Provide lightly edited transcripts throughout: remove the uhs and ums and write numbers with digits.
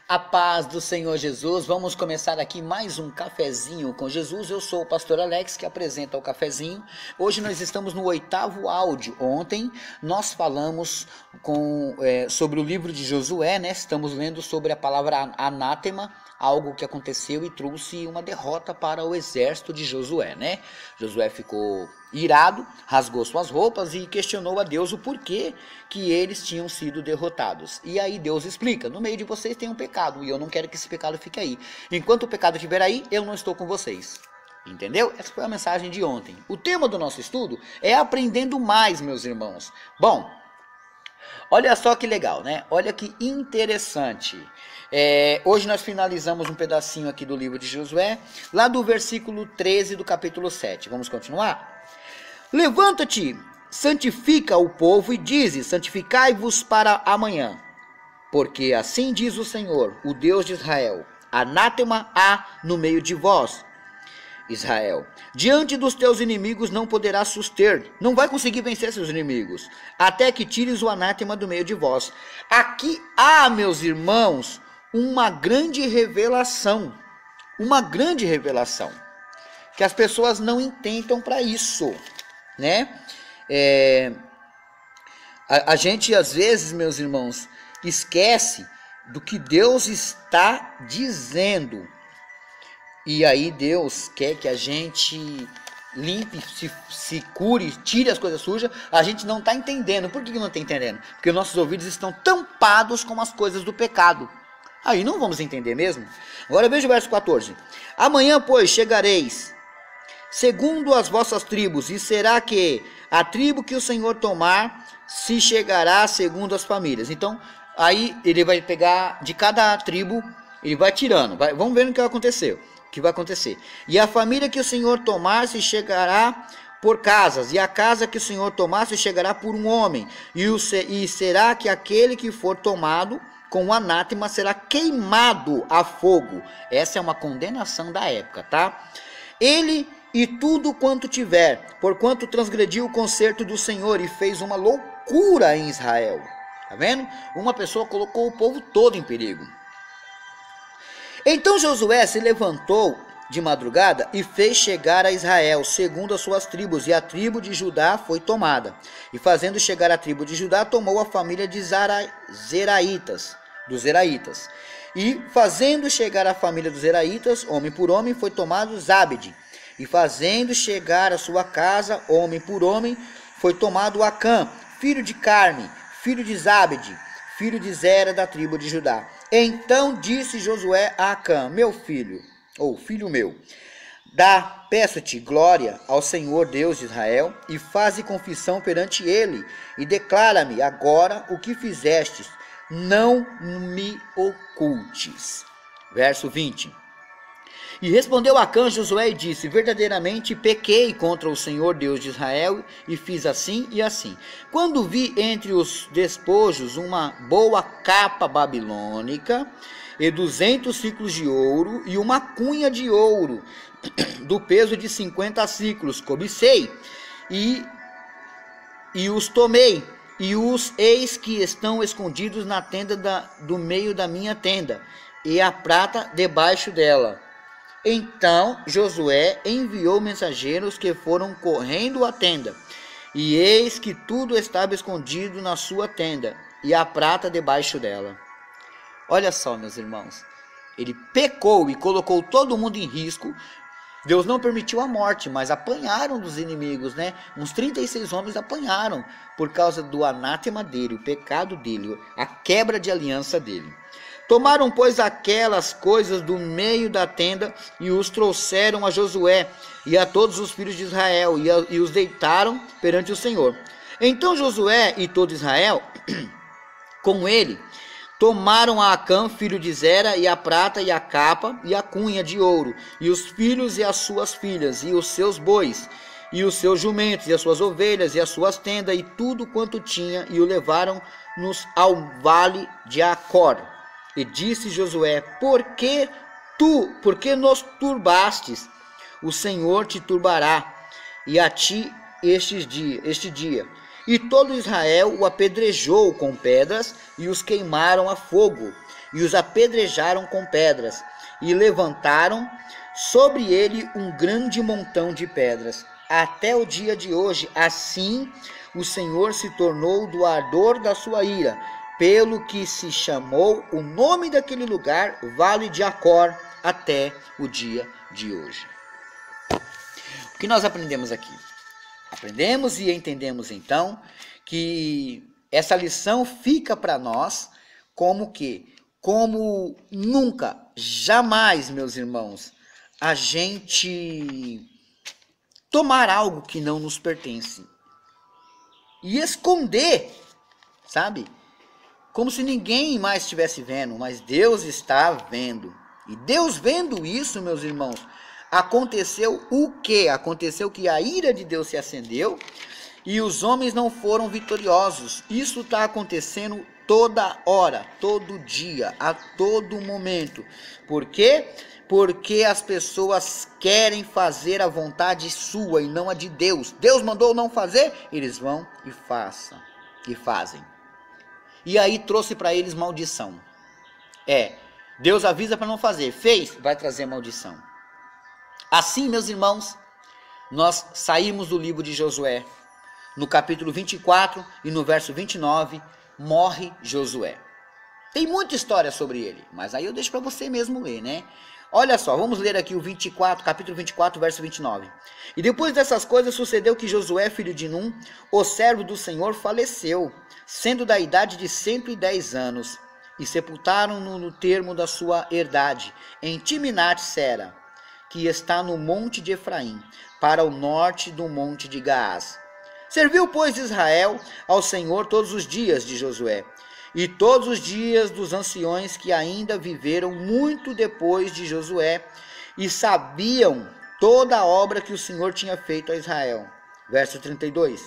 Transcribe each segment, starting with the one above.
A paz do Senhor Jesus, vamos começar aqui mais um cafezinho com Jesus. Eu sou o pastor Alex que apresenta o cafezinho. Hoje nós estamos no 8º áudio. Ontem nós falamos sobre o livro de Josué, né? Estamos lendo sobre a palavra anátema, algo que aconteceu e trouxe uma derrota para o exército de Josué, né? Josué ficou irado, rasgou suas roupas e questionou a Deus o porquê que eles tinham sido derrotados. E aí Deus explica: no meio de vocês tem um pecado e eu não quero que esse pecado fique aí. Enquanto o pecado estiver aí, eu não estou com vocês. Entendeu? Essa foi a mensagem de ontem. O tema do nosso estudo é aprendendo mais, meus irmãos. Bom, olha só que legal, né? Olha que interessante. Hoje nós finalizamos um pedacinho aqui do livro de Josué, lá do versículo 13 do capítulo 7. Vamos continuar? Levanta-te, santifica o povo e dize: santificai-vos para amanhã. Porque assim diz o Senhor, o Deus de Israel: anátema há no meio de vós, Israel. Diante dos teus inimigos não poderás suster, não vai conseguir vencer seus inimigos, até que tires o anátema do meio de vós. Aqui há, meus irmãos, uma grande revelação, que as pessoas não intentam para isso, né? A gente às vezes, meus irmãos, esquece do que Deus está dizendo. E aí Deus quer que a gente limpe, se cure, tire as coisas sujas. A gente não está entendendo. Por que não está entendendo? Porque nossos ouvidos estão tampados com as coisas do pecado. Aí não vamos entender mesmo. Agora veja o verso 14. Amanhã, pois, chegareis segundo as vossas tribos, e será que a tribo que o Senhor tomar se chegará segundo as famílias. Então, aí ele vai pegar de cada tribo, ele vai tirando. Vamos ver o que vai acontecer. E a família que o Senhor tomar se chegará por casas, e a casa que o Senhor tomar se chegará por um homem. E será que aquele que for tomado com o anátema será queimado a fogo. Essa é uma condenação da época, tá? Ele e tudo quanto tiver, porquanto transgrediu o concerto do Senhor e fez uma loucura em Israel. Tá vendo? Uma pessoa colocou o povo todo em perigo. Então Josué se levantou de madrugada e fez chegar a Israel, segundo as suas tribos, e a tribo de Judá foi tomada. E fazendo chegar a tribo de Judá, tomou a família de dos Zeraitas. E fazendo chegar a família dos Zeraitas, homem por homem, foi tomado Zabde. E fazendo chegar a sua casa, homem por homem, foi tomado Acã, filho de Carme, filho de Zabde, filho de Zera, da tribo de Judá. Então disse Josué a Acã: meu filho, ou filho meu, peço-te glória ao Senhor Deus de Israel, e faze confissão perante ele, e declara-me agora o que fizestes, não me ocultes. Verso 20. E respondeu Acã Josué e disse: verdadeiramente pequei contra o Senhor Deus de Israel, e fiz assim e assim. Quando vi entre os despojos uma boa capa babilônica, e 200 ciclos de ouro, e uma cunha de ouro, do peso de 50 ciclos, cobicei, e os tomei, e os eis que estão escondidos na tenda do meio da minha tenda, e a prata debaixo dela. Então Josué enviou mensageiros que foram correndo à tenda, e eis que tudo estava escondido na sua tenda, e a prata debaixo dela. Olha só, meus irmãos, ele pecou e colocou todo mundo em risco. Deus não permitiu a morte, mas apanharam dos inimigos, né? Uns 36 homens apanharam por causa do anátema dele, o pecado dele, a quebra de aliança dele. Tomaram, pois, aquelas coisas do meio da tenda e os trouxeram a Josué e a todos os filhos de Israel e os deitaram perante o Senhor. Então Josué e todo Israel, com ele, tomaram a Acã, filho de Zera, e a prata e a capa e a cunha de ouro, e os filhos e as suas filhas, e os seus bois, e os seus jumentos, e as suas ovelhas, e as suas tendas, e tudo quanto tinha, e o levaram-nos ao vale de Acor. E disse Josué: por que nos turbastes? O Senhor te turbará, e a ti este dia. E todo Israel o apedrejou com pedras, e os queimaram a fogo. e os apedrejaram com pedras, e levantaram sobre ele um grande montão de pedras. Até o dia de hoje, assim o Senhor se tornou do ardor da sua ira, pelo que se chamou o nome daquele lugar Vale de Acor, até o dia de hoje. O que nós aprendemos aqui? Aprendemos e entendemos então que essa lição fica para nós como que? Como nunca, jamais, meus irmãos, a gente tomar algo que não nos pertence e esconder, sabe? Como se ninguém mais estivesse vendo, mas Deus está vendo. E Deus vendo isso, meus irmãos, aconteceu o quê? Aconteceu que a ira de Deus se acendeu e os homens não foram vitoriosos. Isso está acontecendo toda hora, todo dia, a todo momento. Por quê? Porque as pessoas querem fazer a vontade sua e não a de Deus. Deus mandou não fazer, eles vão e fazem. E aí trouxe para eles maldição. Deus avisa para não fazer, fez, vai trazer maldição. Assim, meus irmãos, nós saímos do livro de Josué. No capítulo 24 e no verso 29, morre Josué. Tem muita história sobre ele, mas aí eu deixo para você mesmo ler, né? Olha só, vamos ler aqui o capítulo 24, verso 29. E depois dessas coisas sucedeu que Josué, filho de Num, o servo do Senhor, faleceu, sendo da idade de 110 anos, e sepultaram-no no termo da sua herdade, em Timnat-Sera, que está no monte de Efraim, para o norte do monte de Gaás. Serviu, pois, Israel ao Senhor todos os dias de Josué, e todos os dias dos anciões que ainda viveram muito depois de Josué, e sabiam toda a obra que o Senhor tinha feito a Israel. Verso 32.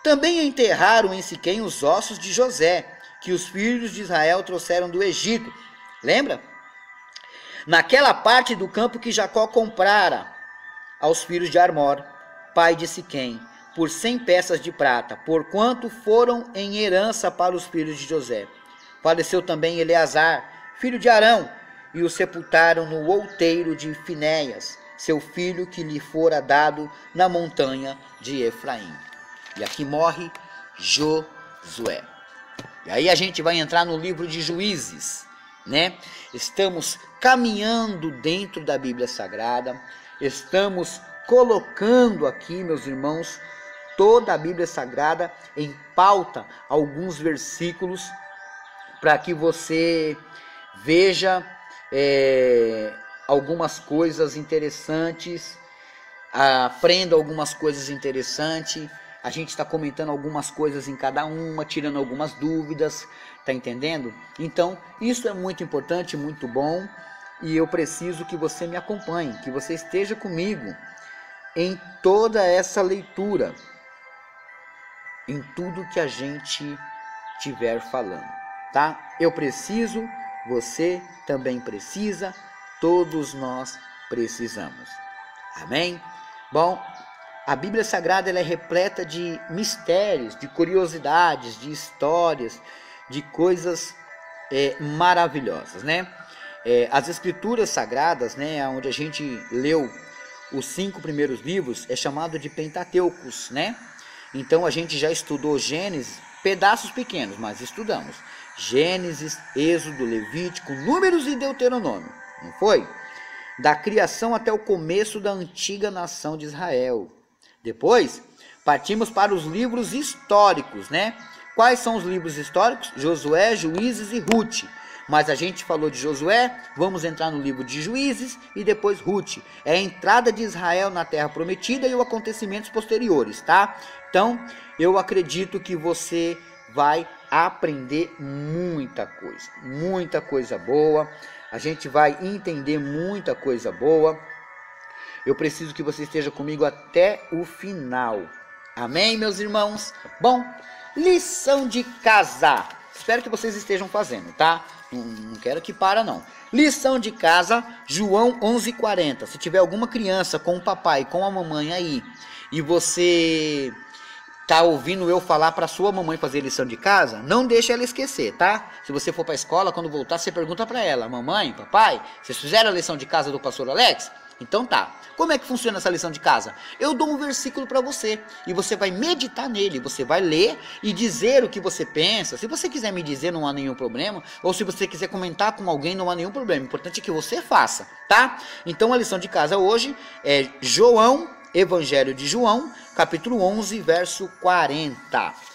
Também enterraram em Siquém os ossos de José, que os filhos de Israel trouxeram do Egito. Lembra? Naquela parte do campo que Jacó comprara aos filhos de Armor, pai de Siquém, por 100 peças de prata, porquanto foram em herança para os filhos de José. Faleceu também Eleazar, filho de Arão, e o sepultaram no outeiro de Finéias, seu filho que lhe fora dado na montanha de Efraim. E aqui morre Josué. E aí a gente vai entrar no livro de Juízes, né? Estamos caminhando dentro da Bíblia Sagrada, estamos colocando aqui, meus irmãos, toda a Bíblia Sagrada em pauta, alguns versículos, para que você veja algumas coisas interessantes, aprenda algumas coisas interessantes. A gente está comentando algumas coisas em cada uma, tirando algumas dúvidas, tá entendendo? Então, isso é muito importante, muito bom, e eu preciso que você me acompanhe, que você esteja comigo em toda essa leitura, em tudo que a gente estiver falando, tá? Eu preciso, você também precisa, todos nós precisamos. Amém? Bom, a Bíblia Sagrada ela é repleta de mistérios, de curiosidades, de histórias, de coisas maravilhosas, né? As Escrituras Sagradas, né, onde a gente leu os 5 primeiros livros, é chamado de Pentateucos, né? Então a gente já estudou Gênesis, pedaços pequenos, mas estudamos Gênesis, Êxodo, Levítico, Números e Deuteronômio, não foi? Da criação até o começo da antiga nação de Israel. Depois, partimos para os livros históricos, né? Quais são os livros históricos? Josué, Juízes e Rute. Mas a gente falou de Josué, vamos entrar no livro de Juízes e depois Rute. É a entrada de Israel na Terra Prometida e os acontecimentos posteriores, tá? Então, eu acredito que você vai aprender muita coisa boa. A gente vai entender muita coisa boa. Eu preciso que você esteja comigo até o final. Amém, meus irmãos? Bom, lição de casa. Espero que vocês estejam fazendo, tá? Não quero que para, não. Lição de casa, João 11:40. Se tiver alguma criança com o papai, com a mamãe aí, e você tá ouvindo eu falar para sua mamãe fazer lição de casa, não deixe ela esquecer, tá? Se você for para a escola, quando voltar, você pergunta para ela: mamãe, papai, vocês fizeram a lição de casa do pastor Alex? Então tá. Como é que funciona essa lição de casa? Eu dou um versículo para você e você vai meditar nele, você vai ler e dizer o que você pensa. Se você quiser me dizer, não há nenhum problema, ou se você quiser comentar com alguém, não há nenhum problema. O importante é que você faça, tá? Então a lição de casa hoje é Evangelho de João, capítulo 11, verso 40.